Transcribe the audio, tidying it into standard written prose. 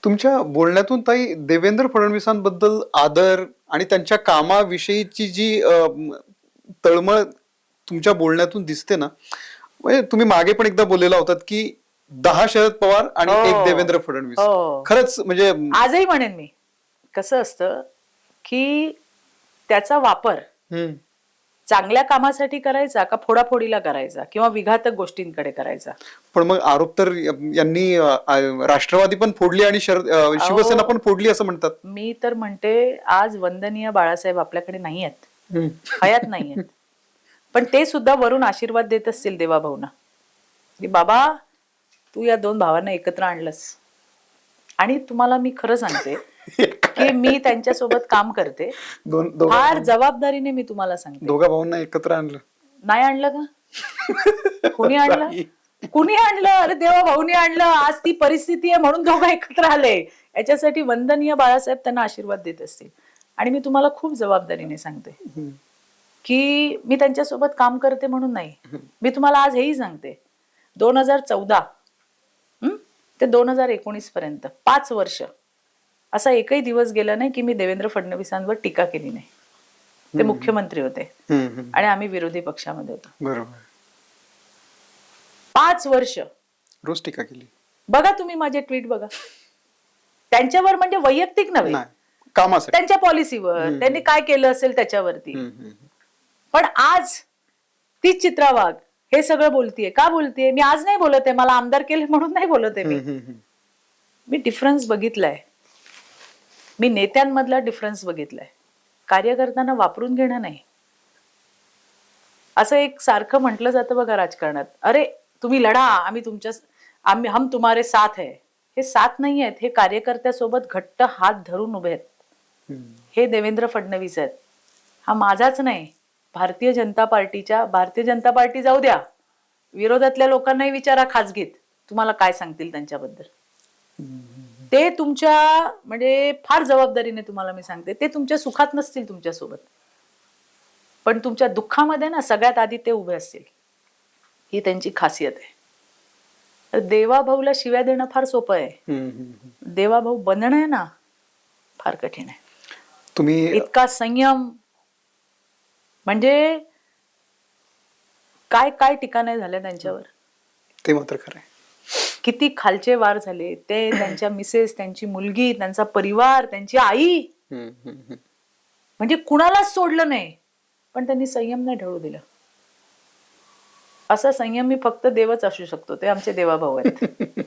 तुमच्या बोलण्यातून ताई देवेंद्र फडणवीसांबद्दल आदर आणि त्यांच्या कामाविषयीची जी तळमळ तुमच्या बोलण्यातून दिसते ना, म्हणजे तुम्ही मागे पण एकदा बोललेला होतात की 10 शरद पवार आणि एक देवेंद्र फडणवीस. खरंच म्हणजे आजही म्हणेन मी, कसं असतं की त्याचा वापर चांगल्या कामासाठी करायचा का फोडाफोडीला करायचा किंवा विघातक गोष्टींकडे करायचा. पण मग आरोप तर यांनी राष्ट्रवादी पण फोडली आणि शिवसेना पण फोडली असं म्हणतात. मी तर म्हणते आज वंदनीय बाळासाहेब आपल्याकडे नाही आहेत, हयात नाही आहेत, पण ते सुद्धा वरून आशीर्वाद देत असतील देवाभाऊंना की बाबा तू या दोन भावांना एकत्र आणलंस. आणि तुम्हाला मी खरं सांगते की मी त्यांच्यासोबत काम करते, फार जबाबदारीने मी तुम्हाला सांगते. दोघा भावांना एकत्र आणलं नाही आणलं का? कुणी आणलं? कुणी आणलं? अरे देवा भाऊनी आणलं. आज ती परिस्थिती आहे म्हणून दोघं एकत्र आले. याच्यासाठी वंदनीय बाळासाहेब त्यांना आशीर्वाद देत असतील. आणि मी तुम्हाला खूप जबाबदारीने सांगते की मी त्यांच्यासोबत काम करते म्हणून नाही. मी तुम्हाला आज हेही सांगते 2014 ते 2019 पर्यंत 5 वर्ष असा एकही दिवस गेला नाही की मी देवेंद्र फडणवीसांवर टीका केली नाही. ते मुख्यमंत्री होते आणि आम्ही विरोधी पक्षामध्ये होतो. बरोबर. 5 वर्ष रोज टीका केली. बघा तुम्ही माझे ट्विट बघा. त्यांच्यावर म्हणजे वैयक्तिक नव्हे, कामासाठी, त्यांच्या पॉलिसीवर त्यांनी काय केलं असेल त्याच्यावरती. पण आज तीच चित्रा वाघ हे सगळं बोलतीये. का बोलतीये? मी आज नाही बोलत आहे, मला आमदार केले म्हणून नाही बोलत आहे. मी डिफरन्स बघितलाय, मी नेत्यांमधला डिफरन्स बघितलाय. कार्यकर्त्यांना वापरून घेणं नाही. असं एक सारखं म्हटलं जातं बघा राजकारणात, अरे तुम्ही लढा, आम्ही हम तुम्हारे साथ है. हे साथ नाही आहेत, हे कार्यकर्त्यासोबत घट्ट हात धरून उभे आहेत. हे देवेंद्र फडणवीस आहेत. हा माझाच नाही, भारतीय जनता पार्टी जाऊ द्या, विरोधातल्या लोकांनाही विचारा खाजगीत, तुम्हाला काय सांगतील त्यांच्याबद्दल. ते तुमच्या म्हणजे फार जबाबदारीने तुम्हाला मी सांगते, ते तुमच्या सुखात नसतील तुमच्यासोबत, पण तुमच्या दुःखामध्ये ना सगळ्यात आधी ते उभे असतील. ही त्यांची खासियत आहे. देवाभाऊला शिव्या देणं फार सोपं आहे, देवाभाऊ बनणं आहे ना फार कठीण आहे. तुम्ही इतका संयम म्हणजे काय काय ठिकाणे झाले त्यांच्यावर, ते मात्र खरं आहे. किती खालचे वार झाले. ते त्यांच्या मिसेस, त्यांची मुलगी, त्यांचा परिवार, त्यांची आई, म्हणजे कुणालाच सोडलं नाही, पण त्यांनी संयम नाही ढळू दिला. असा संयमी फक्त देवच असू शकतो, ते आमचे देवाभाऊ आहेत.